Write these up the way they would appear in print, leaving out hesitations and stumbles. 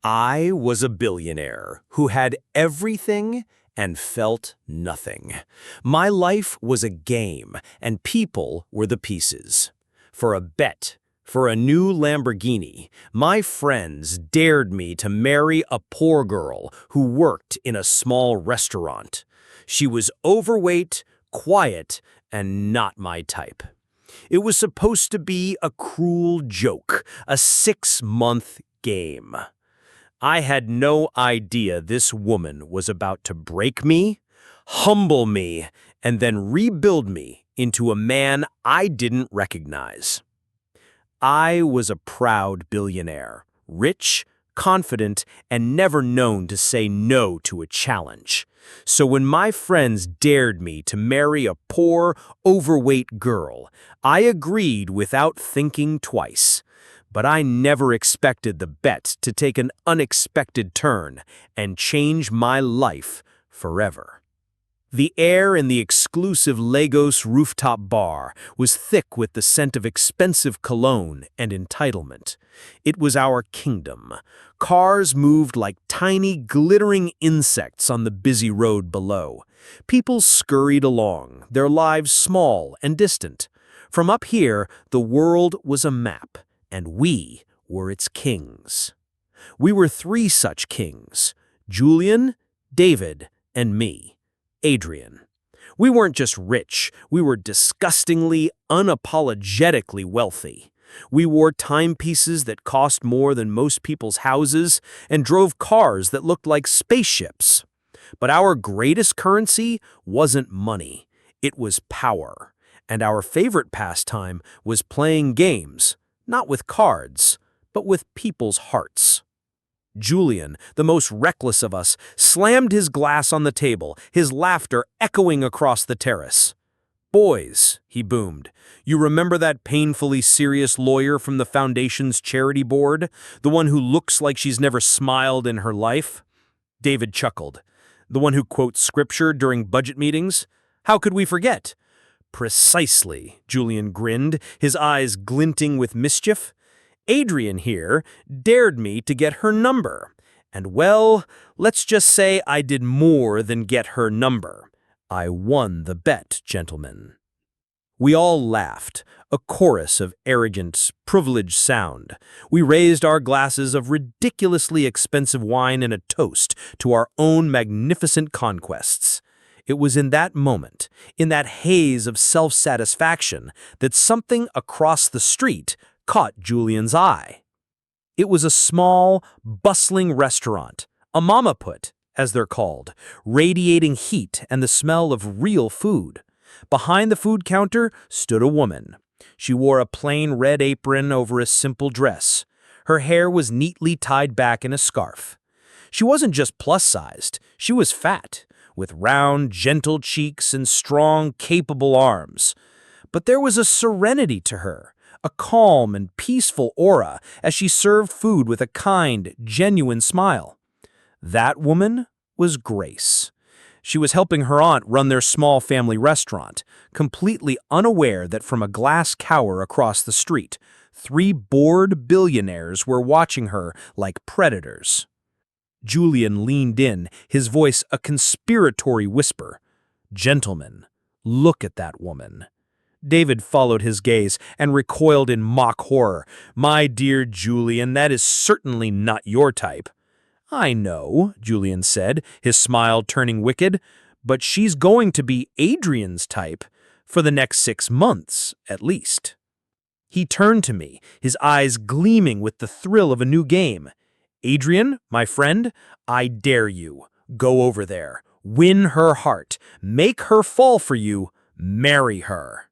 I was a billionaire who had everything and felt nothing. My life was a game, and people were the pieces. For a bet, for a new Lamborghini, my friends dared me to marry a poor girl who worked in a small restaurant. She was overweight, quiet, and not my type. It was supposed to be a cruel joke, a 6-month game. I had no idea this woman was about to break me, humble me, and then rebuild me into a man I didn't recognize. I was a proud billionaire, rich, confident, and never known to say no to a challenge. So when my friends dared me to marry a poor, overweight girl, I agreed without thinking twice. But I never expected the bet to take an unexpected turn and change my life forever. The air in the exclusive Lagos rooftop bar was thick with the scent of expensive cologne and entitlement. It was our kingdom. Cars moved like tiny, glittering insects on the busy road below. People scurried along, their lives small and distant. From up here, the world was a map, and we were its kings. We were 3 such kings: Julian, David, and me, Adrian. We weren't just rich, we were disgustingly, unapologetically wealthy. We wore timepieces that cost more than most people's houses and drove cars that looked like spaceships. But our greatest currency wasn't money, it was power. And our favorite pastime was playing games, not with cards, but with people's hearts. Julian, the most reckless of us, slammed his glass on the table, his laughter echoing across the terrace. "Boys," he boomed, "you remember that painfully serious lawyer from the Foundation's charity board? The one who looks like she's never smiled in her life?" David chuckled. "The one who quotes scripture during budget meetings? How could we forget?" "Precisely," Julian grinned, his eyes glinting with mischief. "Adrian here dared me to get her number. And well, let's just say I did more than get her number. I won the bet, gentlemen." We all laughed, a chorus of arrogant, privileged sound. We raised our glasses of ridiculously expensive wine in a toast to our own magnificent conquests. It was in that moment, in that haze of self-satisfaction, that something across the street caught Julian's eye. It was a small, bustling restaurant, a mama put, as they're called, radiating heat and the smell of real food. Behind the food counter stood a woman. She wore a plain red apron over a simple dress. Her hair was neatly tied back in a scarf. She wasn't just plus-sized, she was fat, with round, gentle cheeks and strong, capable arms. But there was a serenity to her, a calm and peaceful aura as she served food with a kind, genuine smile. That woman was Grace. She was helping her aunt run their small family restaurant, completely unaware that from a glass cower across the street, 3 bored billionaires were watching her like predators. Julian leaned in, his voice a conspiratory whisper. "Gentlemen, look at that woman." David followed his gaze and recoiled in mock horror. "My dear Julian, that is certainly not your type." "I know," Julian said, his smile turning wicked, "but she's going to be Adrian's type for the next 6 months, at least." He turned to me, his eyes gleaming with the thrill of a new game. "Adrian, my friend, I dare you. Go over there. Win her heart. Make her fall for you. Marry her."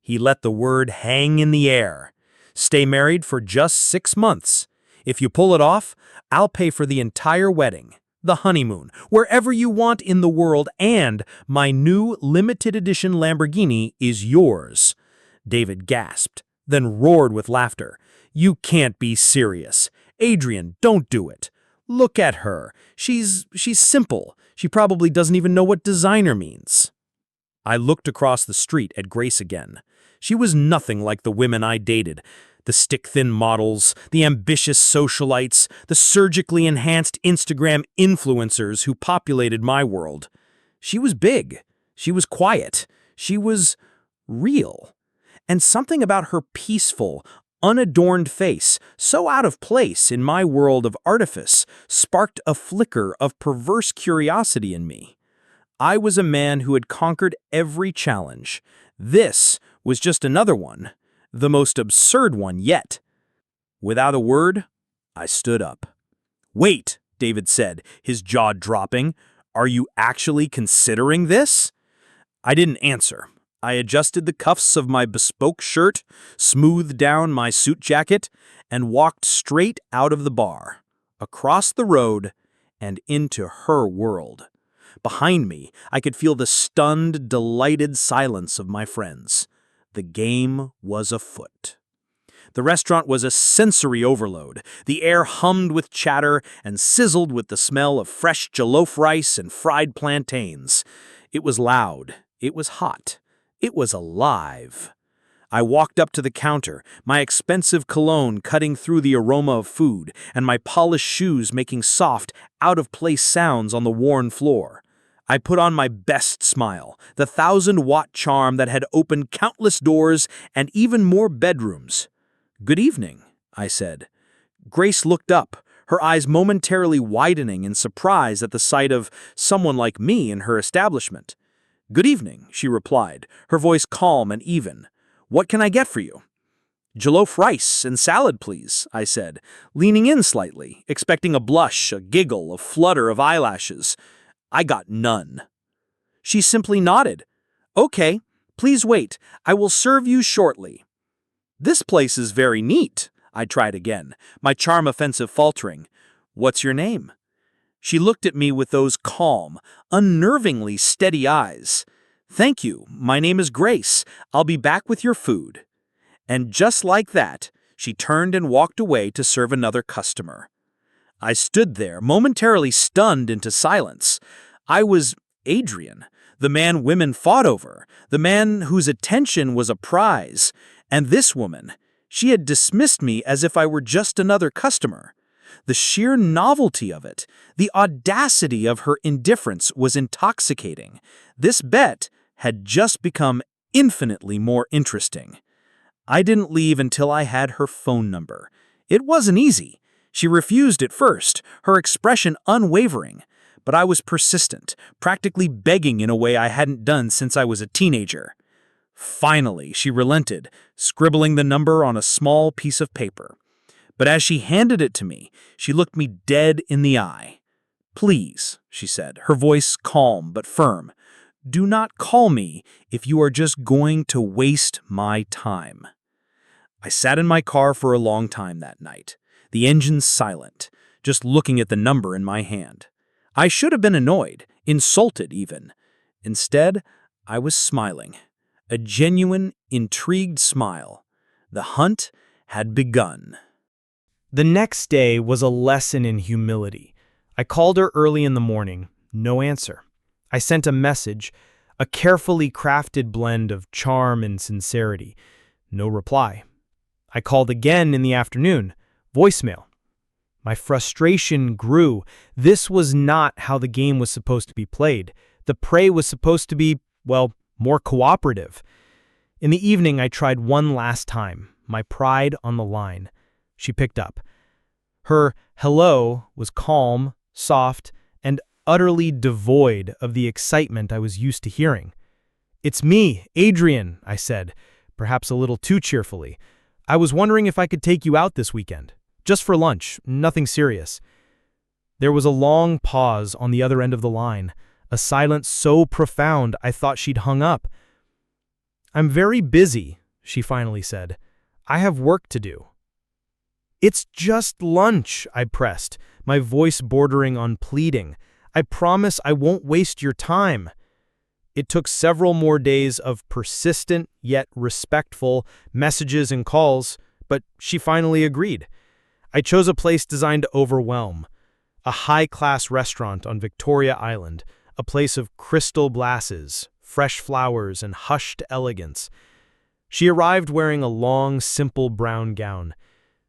He let the word hang in the air. "Stay married for just 6 months. If you pull it off, I'll pay for the entire wedding, the honeymoon, wherever you want in the world, and my new limited edition Lamborghini is yours." David gasped, then roared with laughter. "You can't be serious. Adrian, don't do it. Look at her. She's simple. She probably doesn't even know what designer means." I looked across the street at Grace again. She was nothing like the women I dated. The stick-thin models, the ambitious socialites, the surgically enhanced Instagram influencers who populated my world. She was big. She was quiet. She was real. And something about her peaceful, unadorned face, so out of place in my world of artifice, sparked a flicker of perverse curiosity in me. I was a man who had conquered every challenge. This was just another one, the most absurd one yet. Without a word, I stood up. "Wait," David said, his jaw dropping. "Are you actually considering this?" I didn't answer. I adjusted the cuffs of my bespoke shirt, smoothed down my suit jacket, and walked straight out of the bar, across the road, and into her world. Behind me, I could feel the stunned, delighted silence of my friends. The game was afoot. The restaurant was a sensory overload. The air hummed with chatter and sizzled with the smell of fresh jollof rice and fried plantains. It was loud. It was hot. It was alive. I walked up to the counter, my expensive cologne cutting through the aroma of food, and my polished shoes making soft, out-of-place sounds on the worn floor. I put on my best smile, the 1,000-watt charm that had opened countless doors and even more bedrooms. "Good evening," I said. Grace looked up, her eyes momentarily widening in surprise at the sight of someone like me in her establishment. "Good evening," she replied, her voice calm and even. "What can I get for you?" "Jollof rice and salad, please," I said, leaning in slightly, expecting a blush, a giggle, a flutter of eyelashes. I got none. She simply nodded. "Okay, please wait. I will serve you shortly." "This place is very neat," I tried again, my charm offensive faltering. "What's your name?" She looked at me with those calm, unnervingly steady eyes. "Thank you. My name is Grace. I'll be back with your food." And just like that, she turned and walked away to serve another customer. I stood there, momentarily stunned into silence. I was Adrian, the man women fought over, the man whose attention was a prize. And this woman, she had dismissed me as if I were just another customer. The sheer novelty of it, the audacity of her indifference was intoxicating. This bet had just become infinitely more interesting. I didn't leave until I had her phone number. It wasn't easy. She refused at first, her expression unwavering. But I was persistent, practically begging in a way I hadn't done since I was a teenager. Finally, she relented, scribbling the number on a small piece of paper. But as she handed it to me, she looked me dead in the eye. "Please," she said, her voice calm but firm, "do not call me if you are just going to waste my time." I sat in my car for a long time that night, the engine silent, just looking at the number in my hand. I should have been annoyed, insulted even. Instead, I was smiling. A genuine, intrigued smile. The hunt had begun. The next day was a lesson in humility. I called her early in the morning, no answer. I sent a message, a carefully crafted blend of charm and sincerity, no reply. I called again in the afternoon, voicemail. My frustration grew. This was not how the game was supposed to be played. The prey was supposed to be, well, more cooperative. In the evening, I tried one last time, my pride on the line. She picked up. Her hello was calm, soft, and utterly devoid of the excitement I was used to hearing. "It's me, Adrian," I said, perhaps a little too cheerfully. "I was wondering if I could take you out this weekend. Just for lunch, nothing serious." There was a long pause on the other end of the line, a silence so profound I thought she'd hung up. "I'm very busy," she finally said. "I have work to do." "It's just lunch," I pressed, my voice bordering on pleading. "I promise I won't waste your time." It took several more days of persistent yet respectful messages and calls, but she finally agreed. I chose a place designed to overwhelm, a high-class restaurant on Victoria Island, a place of crystal glasses, fresh flowers, and hushed elegance. She arrived wearing a long, simple brown gown.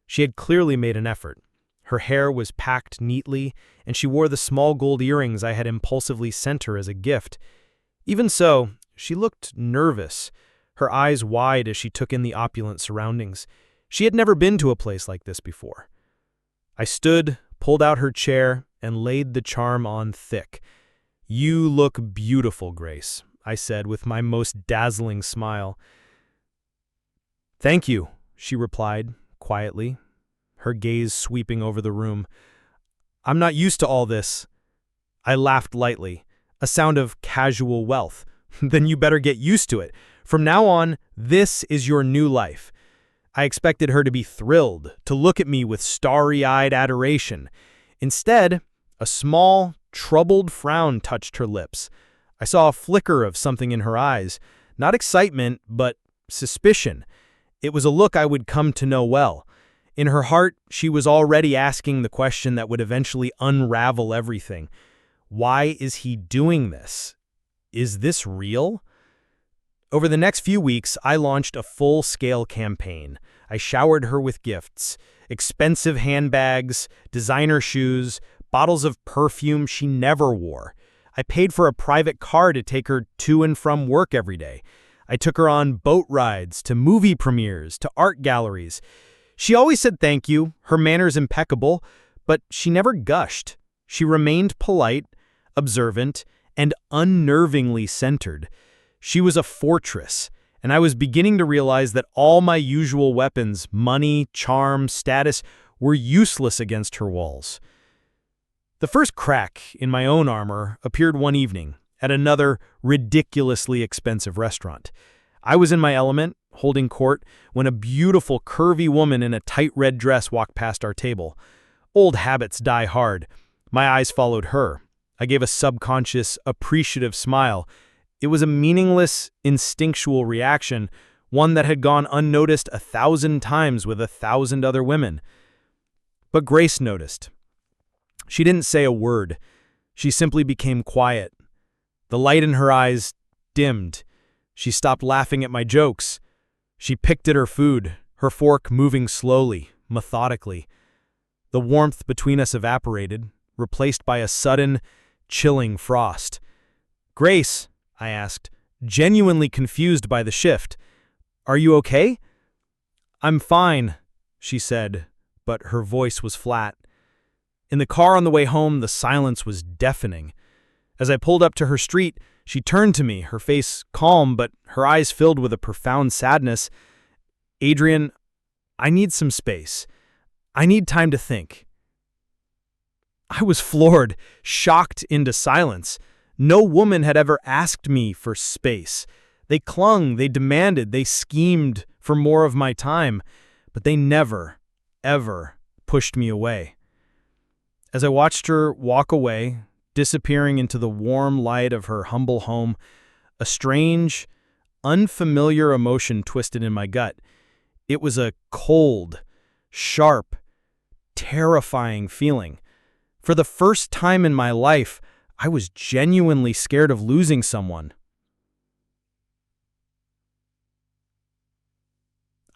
She had clearly made an effort. Her hair was packed neatly, and she wore the small gold earrings I had impulsively sent her as a gift. Even so, she looked nervous, her eyes wide as she took in the opulent surroundings. She had never been to a place like this before. I stood, pulled out her chair, and laid the charm on thick. "You look beautiful, Grace," I said with my most dazzling smile. "Thank you," she replied, quietly, her gaze sweeping over the room. "I'm not used to all this." I laughed lightly, a sound of casual wealth. "Then you better get used to it. From now on, this is your new life." I expected her to be thrilled, to look at me with starry-eyed adoration. Instead, a small, troubled frown touched her lips. I saw a flicker of something in her eyes, not excitement, but suspicion. It was a look I would come to know well. In her heart, she was already asking the question that would eventually unravel everything. Why is he doing this? Is this real? Over the next few weeks, I launched a full-scale campaign. I showered her with gifts, expensive handbags, designer shoes, bottles of perfume she never wore. I paid for a private car to take her to and from work every day. I took her on boat rides, to movie premieres, to art galleries. She always said thank you, her manners impeccable, but she never gushed. She remained polite, observant, and unnervingly centered. She was a fortress, and I was beginning to realize that all my usual weapons, money, charm, status, were useless against her walls. The first crack in my own armor appeared one evening at another ridiculously expensive restaurant. I was in my element, holding court, when a beautiful, curvy woman in a tight red dress walked past our table. Old habits die hard. My eyes followed her. I gave a subconscious, appreciative smile. It was a meaningless, instinctual reaction, one that had gone unnoticed 1,000 times with 1,000 other women. But Grace noticed. She didn't say a word. She simply became quiet. The light in her eyes dimmed. She stopped laughing at my jokes. She picked at her food, her fork moving slowly, methodically. The warmth between us evaporated, replaced by a sudden, chilling frost. "Grace," I asked, genuinely confused by the shift, "are you okay?" "I'm fine," she said, but her voice was flat. In the car on the way home, the silence was deafening. As I pulled up to her street, she turned to me, her face calm, but her eyes filled with a profound sadness. "Adrian, I need some space. I need time to think." I was floored, shocked into silence. No woman had ever asked me for space. They clung, they demanded, they schemed for more of my time, but they never, ever pushed me away. As I watched her walk away, disappearing into the warm light of her humble home, a strange, unfamiliar emotion twisted in my gut. It was a cold, sharp, terrifying feeling. For the first time in my life, I was genuinely scared of losing someone.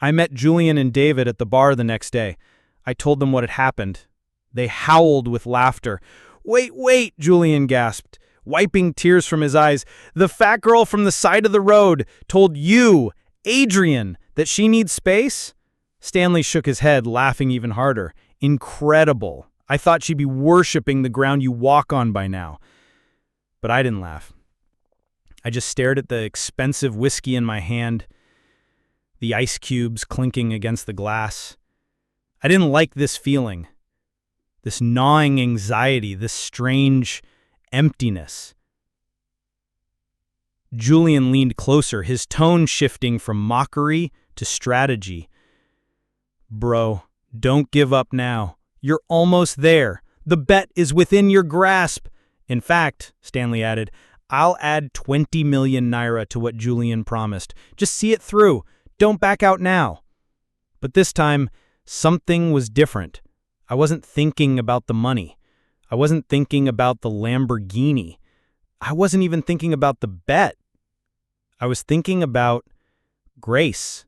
I met Julian and David at the bar the next day. I told them what had happened. They howled with laughter. Wait, Julian gasped, wiping tears from his eyes. "The fat girl from the side of the road told you, Adrian, that she needs space?" Stanley shook his head, laughing even harder. "Incredible. I thought she'd be worshipping the ground you walk on by now." But I didn't laugh. I just stared at the expensive whiskey in my hand, the ice cubes clinking against the glass. I didn't like this feeling, this gnawing anxiety, this strange emptiness. Julian leaned closer, his tone shifting from mockery to strategy. "Bro, don't give up now. You're almost there. The bet is within your grasp. In fact," Stanley added, "I'll add 20 million naira to what Julian promised. Just see it through. Don't back out now." But this time, something was different. I wasn't thinking about the money. I wasn't thinking about the Lamborghini. I wasn't even thinking about the bet. I was thinking about Grace,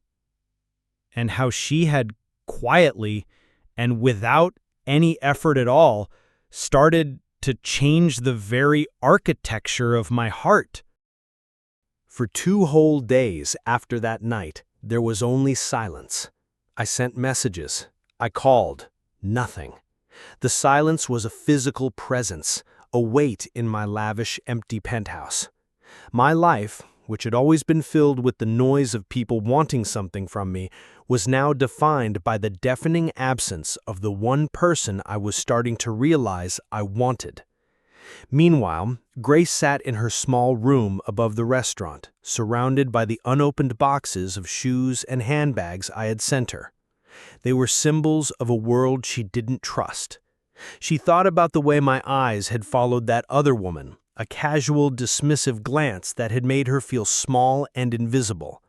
and how she had quietly and without any effort at all started to change the very architecture of my heart. For 2 whole days after that night, there was only silence. I sent messages. I called. Nothing. The silence was a physical presence, a weight in my lavish, empty penthouse. My life, which had always been filled with the noise of people wanting something from me, was now defined by the deafening absence of the one person I was starting to realize I wanted. Meanwhile, Grace sat in her small room above the restaurant, surrounded by the unopened boxes of shoes and handbags I had sent her. They were symbols of a world she didn't trust. She thought about the way my eyes had followed that other woman, a casual, dismissive glance that had made her feel small and invisible.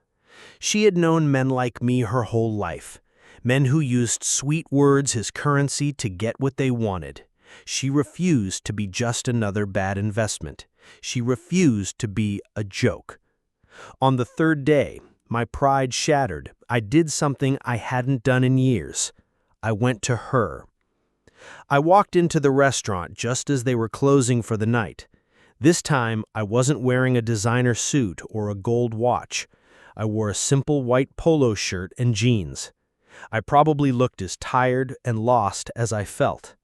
She had known men like me her whole life, men who used sweet words as currency to get what they wanted. She refused to be just another bad investment. She refused to be a joke. On the 3rd day, my pride shattered. I did something I hadn't done in years. I went to her. I walked into the restaurant just as they were closing for the night. This time, I wasn't wearing a designer suit or a gold watch. I wore a simple white polo shirt and jeans. I probably looked as tired and lost as I felt.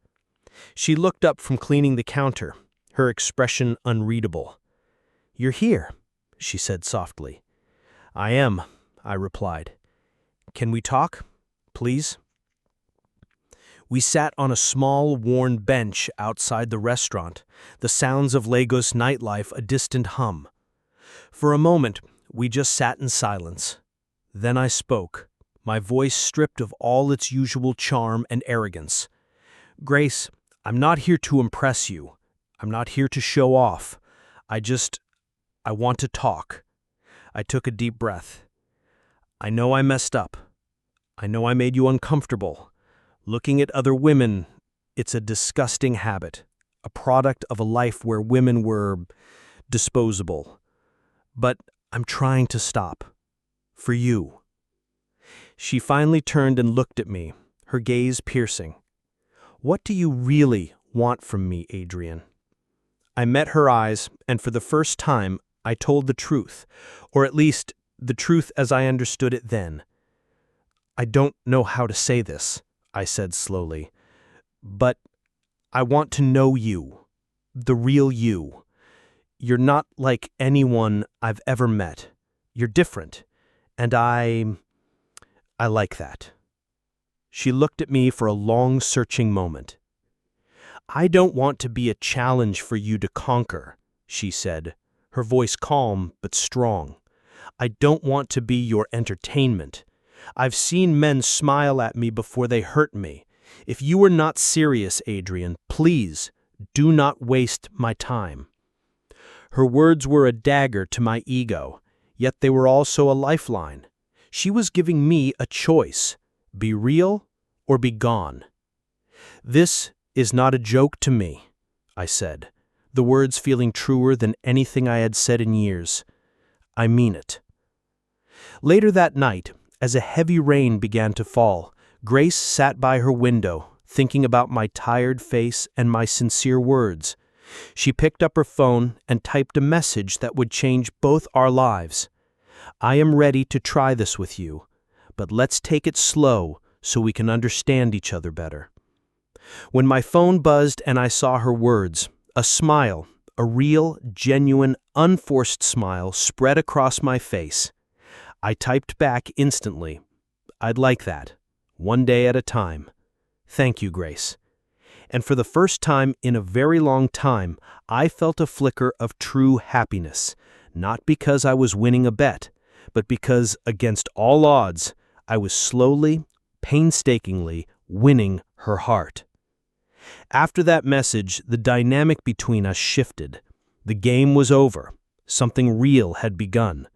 She looked up from cleaning the counter, her expression unreadable. "You're here," she said softly. "I am," I replied. "Can we talk, please?" We sat on a small, worn bench outside the restaurant, the sounds of Lagos nightlife a distant hum. For a moment, we just sat in silence. Then I spoke, my voice stripped of all its usual charm and arrogance. "Grace, I'm not here to impress you. I'm not here to show off. I want to talk." I took a deep breath. "I know I messed up. I know I made you uncomfortable. Looking at other women, it's a disgusting habit, a product of a life where women were disposable. But I'm trying to stop. For you." She finally turned and looked at me, her gaze piercing. "What do you really want from me, Adrian?" I met her eyes, and for the first time, I told the truth, or at least the truth as I understood it then. "I don't know how to say this," I said slowly, "but I want to know you, the real you. You're not like anyone I've ever met. You're different, and I like that." She looked at me for a long, searching moment. "I don't want to be a challenge for you to conquer," she said, her voice calm but strong. "I don't want to be your entertainment. I've seen men smile at me before they hurt me. If you are not serious, Adrian, please do not waste my time." Her words were a dagger to my ego, yet they were also a lifeline. She was giving me a choice: be real or be gone. "This is not a joke to me," I said, the words feeling truer than anything I had said in years. "I mean it." Later that night, as a heavy rain began to fall, Grace sat by her window, thinking about my tired face and my sincere words. She picked up her phone and typed a message that would change both our lives. "I am ready to try this with you, but let's take it slow so we can understand each other better." When my phone buzzed and I saw her words, a smile, a real, genuine, unforced smile spread across my face. I typed back instantly, "I'd like that. One day at a time. Thank you, Grace." And for the first time in a very long time, I felt a flicker of true happiness, not because I was winning a bet, but because, against all odds, I was slowly, painstakingly winning her heart. After that message, the dynamic between us shifted. The game was over. Something real had begun.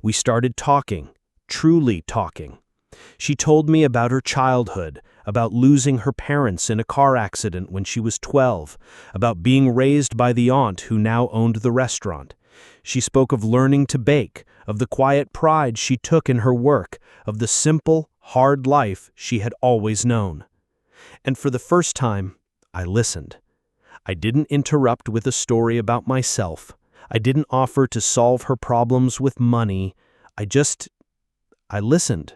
We started talking, truly talking. She told me about her childhood, about losing her parents in a car accident when she was 12, about being raised by the aunt who now owned the restaurant. She spoke of learning to bake, of the quiet pride she took in her work, of the simple, hard life she had always known. And for the first time, I listened. I didn't interrupt with a story about myself. I didn't offer to solve her problems with money. I listened.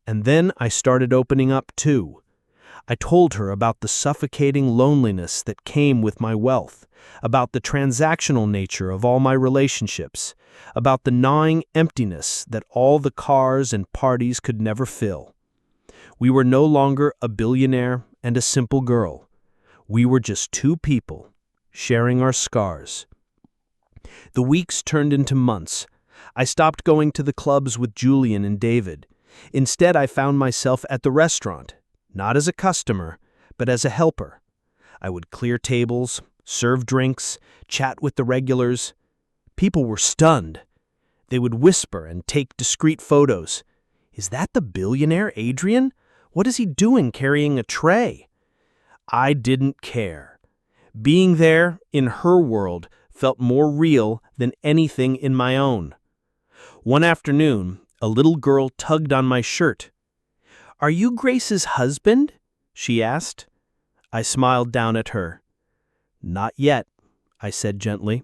And then I started opening up too. I told her about the suffocating loneliness that came with my wealth, about the transactional nature of all my relationships, about the gnawing emptiness that all the cars and parties could never fill. We were no longer a billionaire and a simple girl. We were just two people, sharing our scars. The weeks turned into months. I stopped going to the clubs with Julian and David. Instead, I found myself at the restaurant, not as a customer, but as a helper. I would clear tables, serve drinks, chat with the regulars. People were stunned. They would whisper and take discreet photos. "Is that the billionaire, Adrian? What is he doing carrying a tray?" I didn't care. Being there, in her world, felt more real than anything in my own. One afternoon, a little girl tugged on my shirt. "Are you Grace's husband?" she asked. I smiled down at her. "Not yet," I said gently.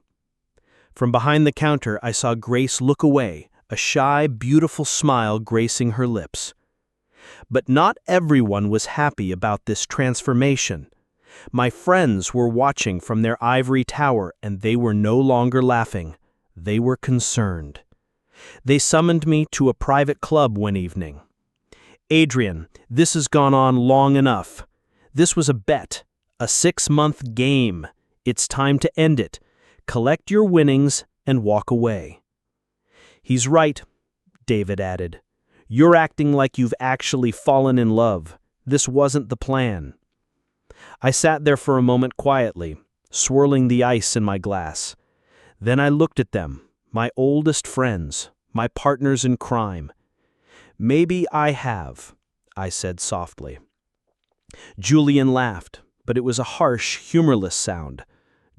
From behind the counter, I saw Grace look away, a shy, beautiful smile gracing her lips. But not everyone was happy about this transformation. My friends were watching from their ivory tower, and they were no longer laughing. They were concerned. They summoned me to a private club one evening. "Adrian, this has gone on long enough. This was a bet, a 6-month game. It's time to end it. Collect your winnings and walk away." "He's right," David added. "You're acting like you've actually fallen in love. This wasn't the plan." I sat there for a moment quietly, swirling the ice in my glass. Then I looked at them, my oldest friends, my partners in crime. "Maybe I have," I said softly. Julian laughed, but it was a harsh, humorless sound.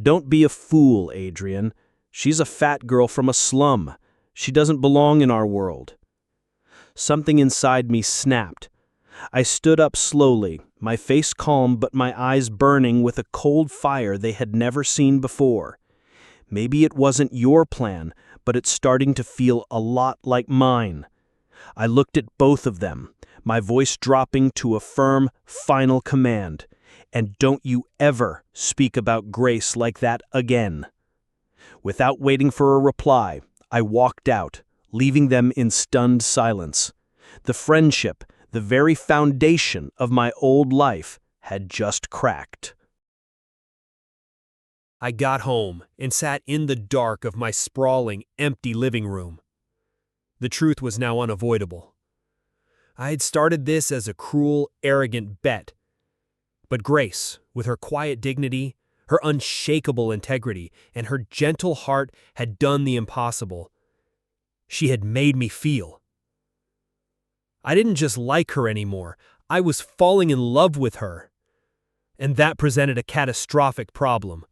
"Don't be a fool, Adrian. She's a fat girl from a slum. She doesn't belong in our world." Something inside me snapped. I stood up slowly, my face calm but my eyes burning with a cold fire they had never seen before. "Maybe it wasn't your plan, but it's starting to feel a lot like mine." I looked at both of them, my voice dropping to a firm, final command. "And don't you ever speak about Grace like that again." Without waiting for a reply, I walked out, leaving them in stunned silence. The friendship, the very foundation of my old life, had just cracked. I got home and sat in the dark of my sprawling, empty living room. The truth was now unavoidable. I had started this as a cruel, arrogant bet. But Grace, with her quiet dignity, her unshakable integrity, and her gentle heart, had done the impossible. She had made me feel. I didn't just like her anymore. I was falling in love with her. And that presented a catastrophic problem.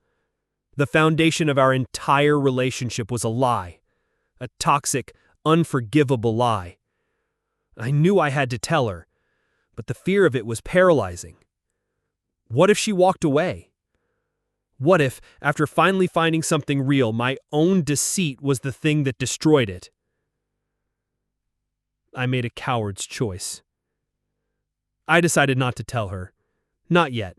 The foundation of our entire relationship was a lie. A toxic, unforgivable lie. I knew I had to tell her, but the fear of it was paralyzing. What if she walked away? What if, after finally finding something real, my own deceit was the thing that destroyed it? I made a coward's choice. I decided not to tell her. Not yet.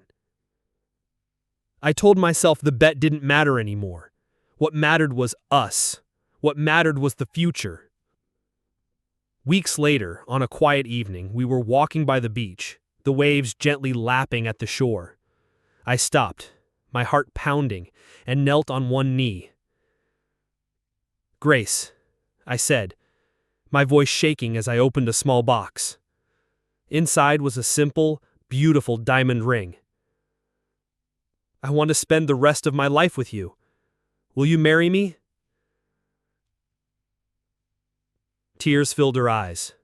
I told myself the bet didn't matter anymore. What mattered was us. What mattered was the future. Weeks later, on a quiet evening, we were walking by the beach, the waves gently lapping at the shore. I stopped, my heart pounding, and knelt on one knee. "Grace," I said, my voice shaking as I opened a small box. Inside was a simple, beautiful diamond ring. "I want to spend the rest of my life with you. Will you marry me?" Tears filled her eyes.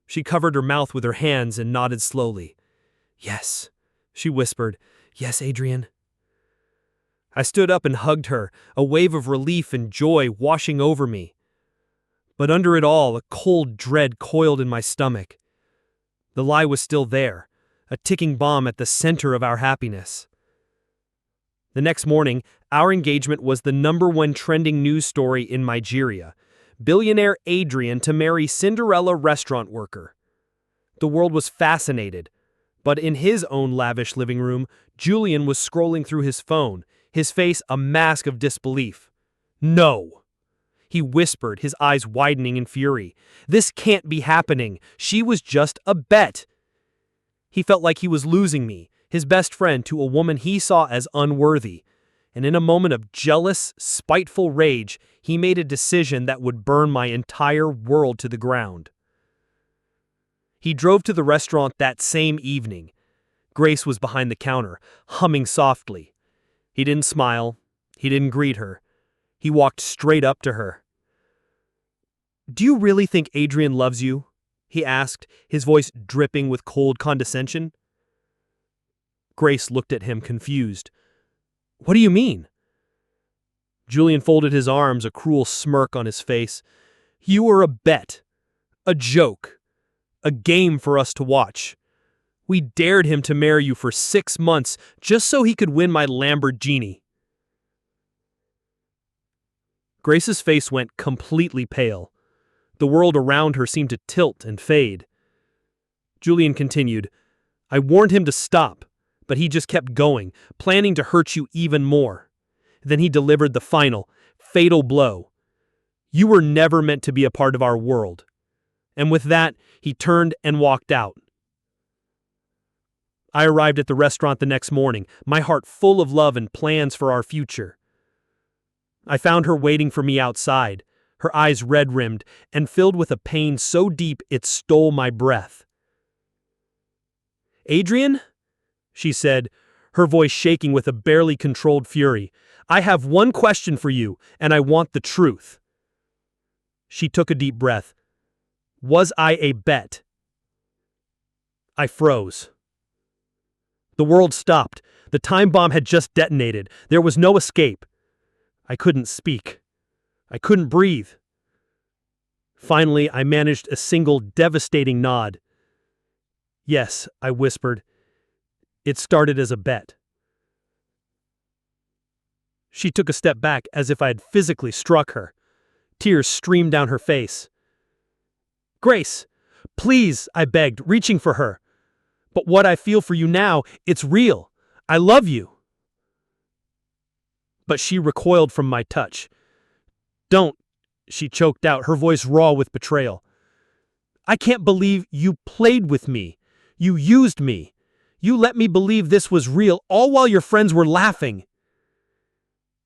She covered her mouth with her hands and nodded slowly. "Yes," she whispered. "Yes, Adrian." I stood up and hugged her, a wave of relief and joy washing over me. But under it all, a cold dread coiled in my stomach. The lie was still there, a ticking bomb at the center of our happiness. The next morning, our engagement was the #1 trending news story in Nigeria. Billionaire Adrian to marry Cinderella restaurant worker. The world was fascinated. But in his own lavish living room, Julian was scrolling through his phone, his face a mask of disbelief. "No!" he whispered, his eyes widening in fury. "This can't be happening. She was just a bet." He felt like he was losing me, his best friend, to a woman he saw as unworthy. And in a moment of jealous, spiteful rage, he made a decision that would burn my entire world to the ground. He drove to the restaurant that same evening. Grace was behind the counter, humming softly. He didn't smile. He didn't greet her. He walked straight up to her. "Do you really think Adrian loves you?" he asked, his voice dripping with cold condescension. Grace looked at him, confused. "What do you mean?" Julian folded his arms, a cruel smirk on his face. "You were a bet. A joke. A game for us to watch. We dared him to marry you for 6 months just so he could win my Lamborghini." Grace's face went completely pale. The world around her seemed to tilt and fade. Julian continued, "I warned him to stop, but he just kept going, planning to hurt you even more. Then he delivered the final, fatal blow. You were never meant to be a part of our world." And with that, he turned and walked out. I arrived at the restaurant the next morning, my heart full of love and plans for our future. I found her waiting for me outside, her eyes red-rimmed and filled with a pain so deep it stole my breath. "Adrian," she said, her voice shaking with a barely controlled fury, "I have one question for you, and I want the truth." She took a deep breath. "Was I a bet?" I froze. The world stopped. The time bomb had just detonated. There was no escape. I couldn't speak. I couldn't breathe. Finally, I managed a single devastating nod. "Yes," I whispered. "It started as a bet." She took a step back as if I had physically struck her. Tears streamed down her face. "Grace, please," I begged, reaching for her. "But what I feel for you now, it's real. I love you." But she recoiled from my touch. "Don't," she choked out, her voice raw with betrayal. "I can't believe you played with me. You used me. You let me believe this was real, all while your friends were laughing."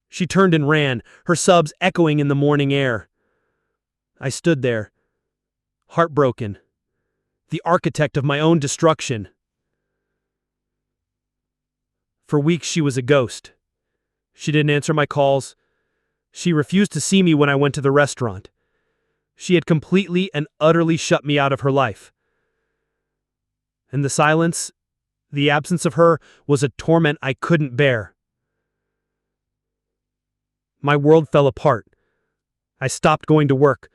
She turned and ran, her sobs echoing in the morning air. I stood there, heartbroken, the architect of my own destruction. For weeks she was a ghost. She didn't answer my calls. She refused to see me when I went to the restaurant. She had completely and utterly shut me out of her life. And the silence, the absence of her, was a torment I couldn't bear. My world fell apart. I stopped going to work.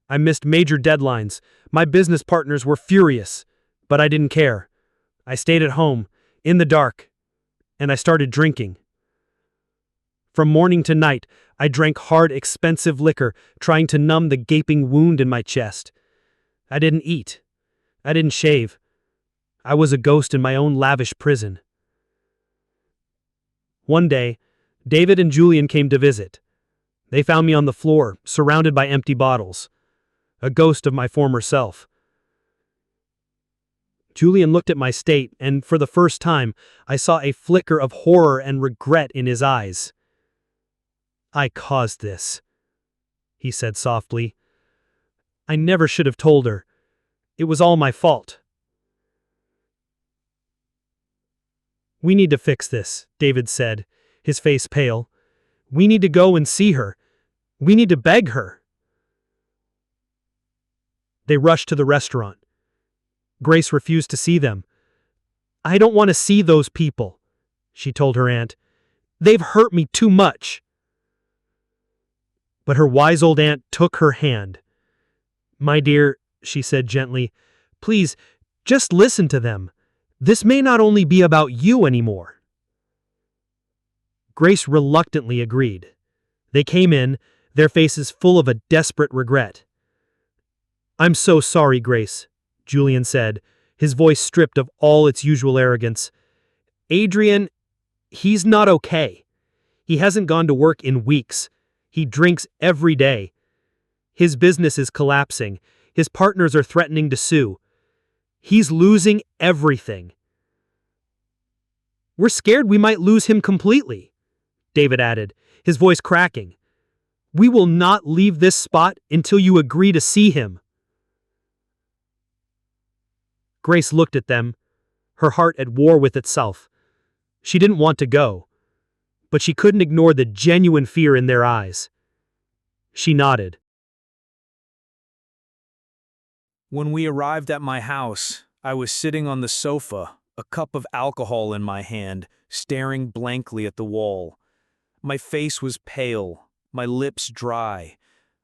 I missed major deadlines. My business partners were furious, but I didn't care. I stayed at home, in the dark, and I started drinking. From morning to night, I drank hard, expensive liquor, trying to numb the gaping wound in my chest. I didn't eat. I didn't shave. I was a ghost in my own lavish prison. One day, David and Julian came to visit. They found me on the floor, surrounded by empty bottles. A ghost of my former self. Julian looked at my state, and for the first time, I saw a flicker of horror and regret in his eyes. "I caused this," he said softly. "I never should have told her. It was all my fault." "We need to fix this," David said, his face pale. "We need to go and see her. We need to beg her." They rushed to the restaurant. Grace refused to see them. "I don't want to see those people," she told her aunt. "They've hurt me too much." But her wise old aunt took her hand. My dear, she said gently, please, just listen to them. This may not only be about you anymore. Grace reluctantly agreed. They came in, their faces full of a desperate regret. I'm so sorry, Grace, Julian said, his voice stripped of all its usual arrogance. Adrian, he's not okay. He hasn't gone to work in weeks. He drinks every day. His business is collapsing. His partners are threatening to sue. He's losing everything. We're scared we might lose him completely, David added, his voice cracking. We will not leave this spot until you agree to see him. Grace looked at them, her heart at war with itself. She didn't want to go, but she couldn't ignore the genuine fear in their eyes. She nodded. When we arrived at my house, I was sitting on the sofa, a cup of alcohol in my hand, staring blankly at the wall. My face was pale, my lips dry.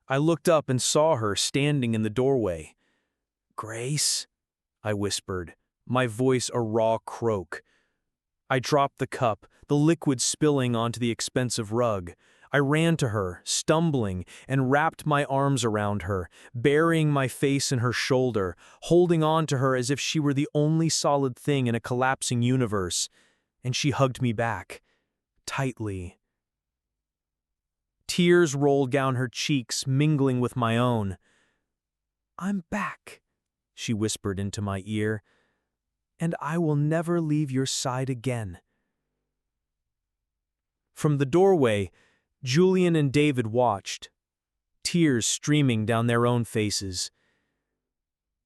I looked up and saw her standing in the doorway. "Grace?" I whispered, my voice a raw croak. I dropped the cup, the liquid spilling onto the expensive rug. I ran to her, stumbling, and wrapped my arms around her, burying my face in her shoulder, holding on to her as if she were the only solid thing in a collapsing universe. And she hugged me back, tightly. Tears rolled down her cheeks, mingling with my own. "I'm back," she whispered into my ear, "and I will never leave your side again." From the doorway, Julian and David watched, tears streaming down their own faces.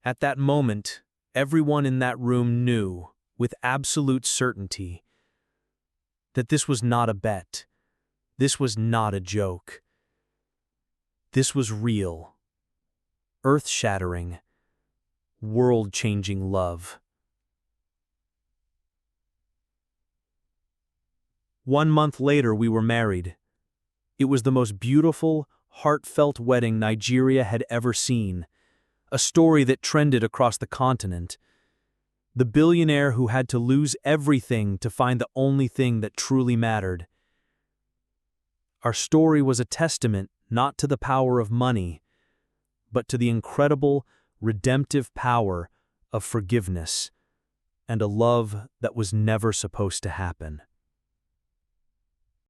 At that moment, everyone in that room knew, with absolute certainty, that this was not a bet. This was not a joke. This was real, earth-shattering, world-changing love. 1 month later, we were married. It was the most beautiful, heartfelt wedding Nigeria had ever seen, a story that trended across the continent. The billionaire who had to lose everything to find the only thing that truly mattered. Our story was a testament not to the power of money, but to the incredible, redemptive power of forgiveness and a love that was never supposed to happen.